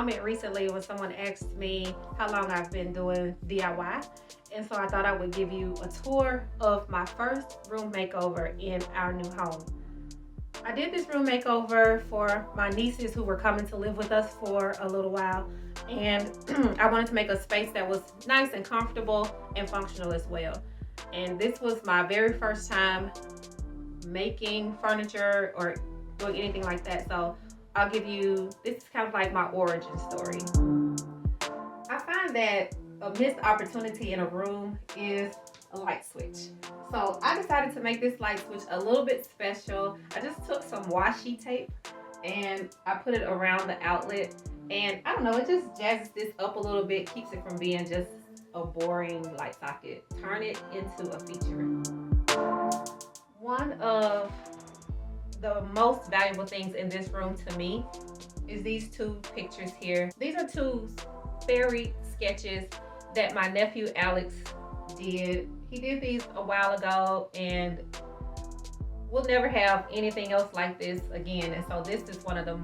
comment recently when someone asked me how long I've been doing DIY. And so I thought I would give you a tour of my first room makeover in our new home. I did this room makeover for my nieces who were coming to live with us for a little while. And I wanted to make a space that was nice and comfortable and functional as well. And this was my very first time making furniture or doing anything like that. So I'll give you, this is kind of like my origin story. I find that a missed opportunity in a room is a light switch. So I decided to make this light switch a little bit special. I just took some washi tape and I put it around the outlet. And I don't know, it just jazzes this up a little bit, keeps it from being just a boring light socket. Turn it into a feature. One of the most valuable things in this room to me is these two pictures here. These are two fairy sketches that my nephew Alex did. He did these a while ago and we'll never have anything else like this again. And so this is one of the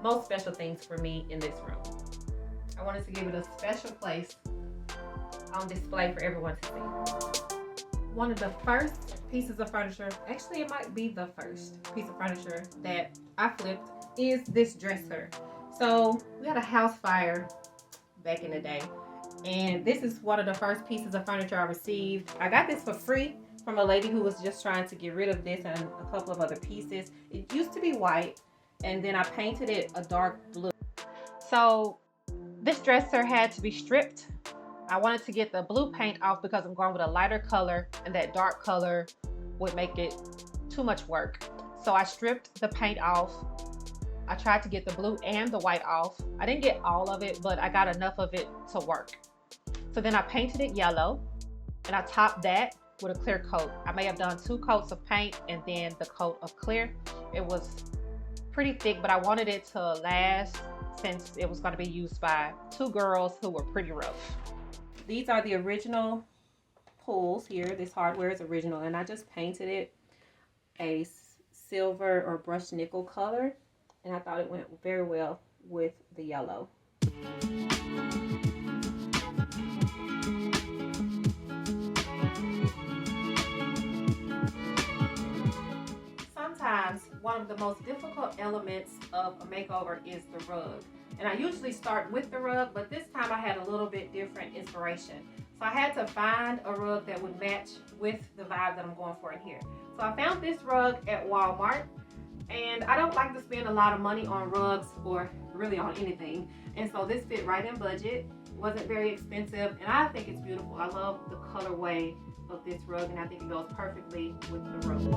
most special things for me in this room. I wanted to give it a special place on display for everyone to see. One of the first pieces of furniture, actually it might be the first piece of furniture that I flipped, is this dresser. So we had a house fire back in the day, and this is one of the first pieces of furniture I received. I got this for free from a lady who was just trying to get rid of this and a couple of other pieces. It used to be white, and then I painted it a dark blue. So this dresser had to be stripped. I wanted to get the blue paint off because I'm going with a lighter color, and that dark color would make it too much work. So I stripped the paint off. I tried to get the blue and the white off. I didn't get all of it, but I got enough of it to work. So then I painted it yellow, and I topped that with a clear coat. I may have done 2 coats of paint and then the coat of clear. It was pretty thick, but I wanted it to last since it was going to be used by 2 girls who were pretty rough. These are the original pulls here. This hardware is original, and I just painted it a silver or brushed nickel color, and I thought it went very well with the yellow. Sometimes one of the most difficult elements of a makeover is the rug. And I usually start with the rug, but this time I had a little bit different inspiration. So I had to find a rug that would match with the vibe that I'm going for in here. So I found this rug at Walmart, and I don't like to spend a lot of money on rugs or really on anything. And so this fit right in budget, wasn't very expensive, and I think it's beautiful. I love the colorway of this rug, and I think it goes perfectly with the room.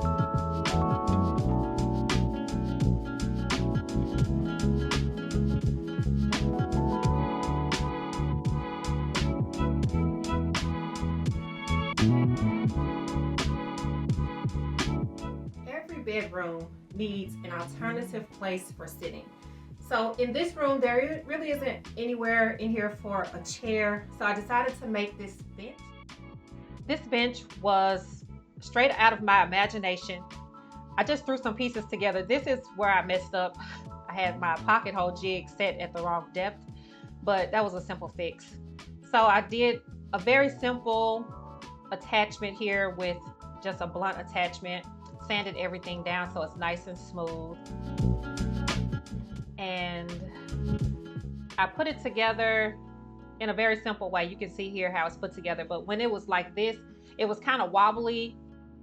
Bedroom needs an alternative place for sitting. So in this room, there really isn't anywhere in here for a chair. So I decided to make this bench. This bench was straight out of my imagination. I just threw some pieces together. This is where I messed up. I had my pocket hole jig set at the wrong depth, but that was a simple fix. So I did a very simple attachment here with just a blunt attachment. Sanded everything down so it's nice and smooth, and I put it together in a very simple way. You can see here how it's put together, but when it was like this, it was kind of wobbly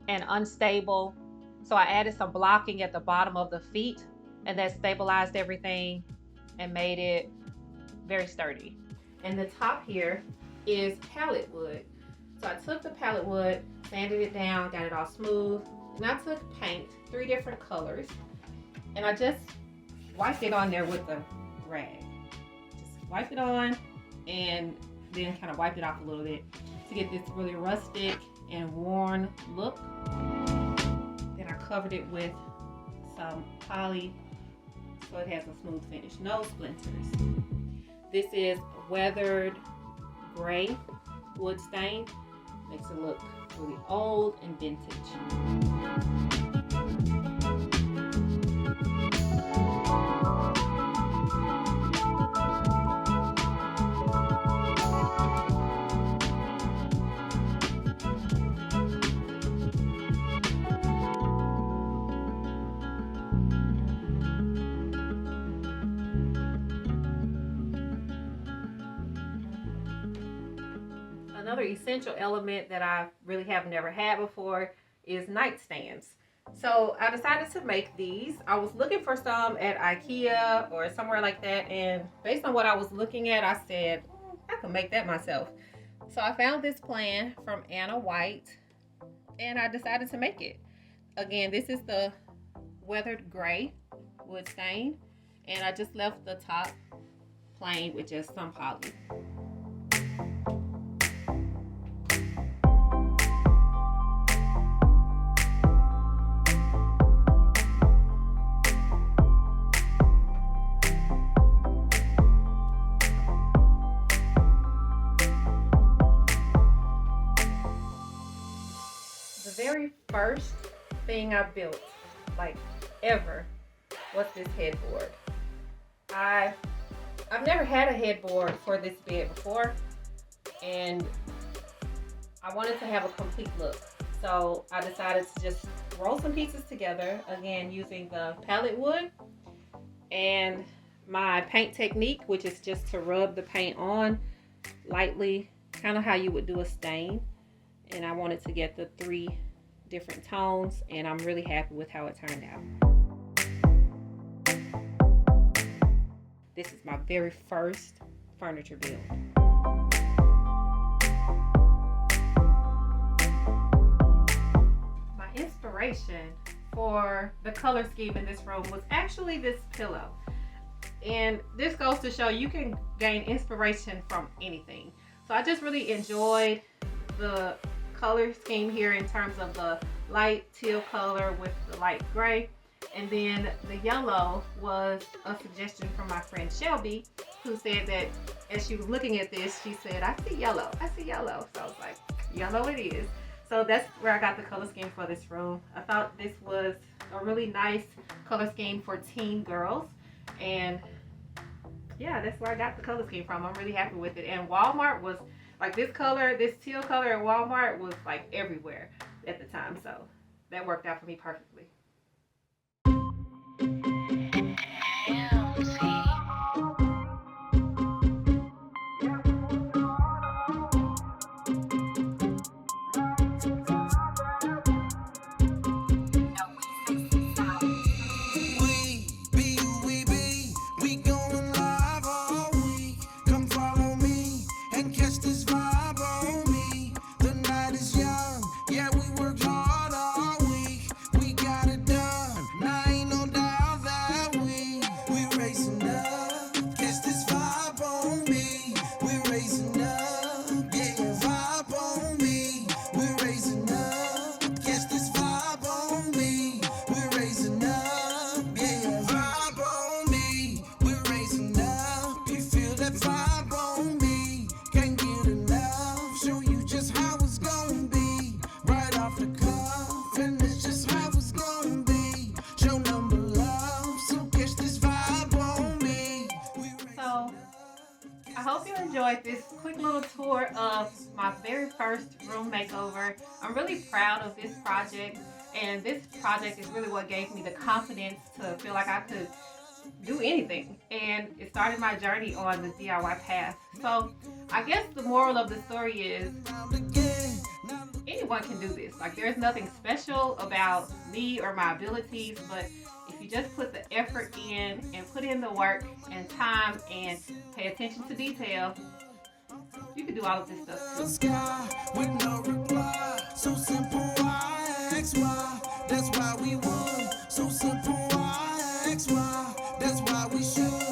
and unstable, so I added some blocking at the bottom of the feet, and that stabilized everything and made it very sturdy. And the top here is pallet wood. So I took the pallet wood, sanded it down, got it all smooth. And I took paint, 3 different colors, and I just wiped it on there with a rag. Just wipe it on and then kind of wipe it off a little bit to get this really rustic and worn look. Then I covered it with some poly so it has a smooth finish, no splinters. This is weathered gray wood stain. Makes it look really old and vintage. Another essential element that I really have never had before is nightstands. So I decided to make these. I was looking for some at IKEA or somewhere like that, and based on what I was looking at, I said, I can make that myself. So I found this plan from Anna White, and I decided to make it. Again, this is the weathered gray wood stain, and I just left the top plain with just some poly. The very first thing I built, like ever, was this headboard. I've never had a headboard for this bed before, and I wanted to have a complete look. So I decided to just roll some pieces together, again using the palette wood and my paint technique, which is just to rub the paint on lightly, kind of how you would do a stain. And I wanted to get the 3 different tones, and I'm really happy with how it turned out. This is my very first furniture build. My inspiration for the color scheme in this room was actually this pillow. And this goes to show you can gain inspiration from anything. So I just really enjoyed the color scheme here in terms of the light teal color with the light gray, and then the yellow was a suggestion from my friend Shelby, who said that as she was looking at this, she said, I see yellow, I see yellow. So I was like, yellow it is. So that's where I got the color scheme for this room. I thought this was a really nice color scheme for teen girls, and yeah, that's where I got the color scheme from. I'm really happy with it. And Walmart was like, this color, this teal color at Walmart was like everywhere at the time. So that worked out for me perfectly. I hope you enjoyed this quick little tour of my very first room makeover. I'm really proud of this project, and this project is really what gave me the confidence to feel like I could do anything, and it started my journey on the DIY path. So I guess the moral of the story is anyone can do this. Like, there's nothing special about me or my abilities, but if you just put the effort in and put in the work and time and pay attention to detail, you can do all of this stuff too. With no reply, so simple, I ask why. That's why we won. So simple, I ask why. That's why we should.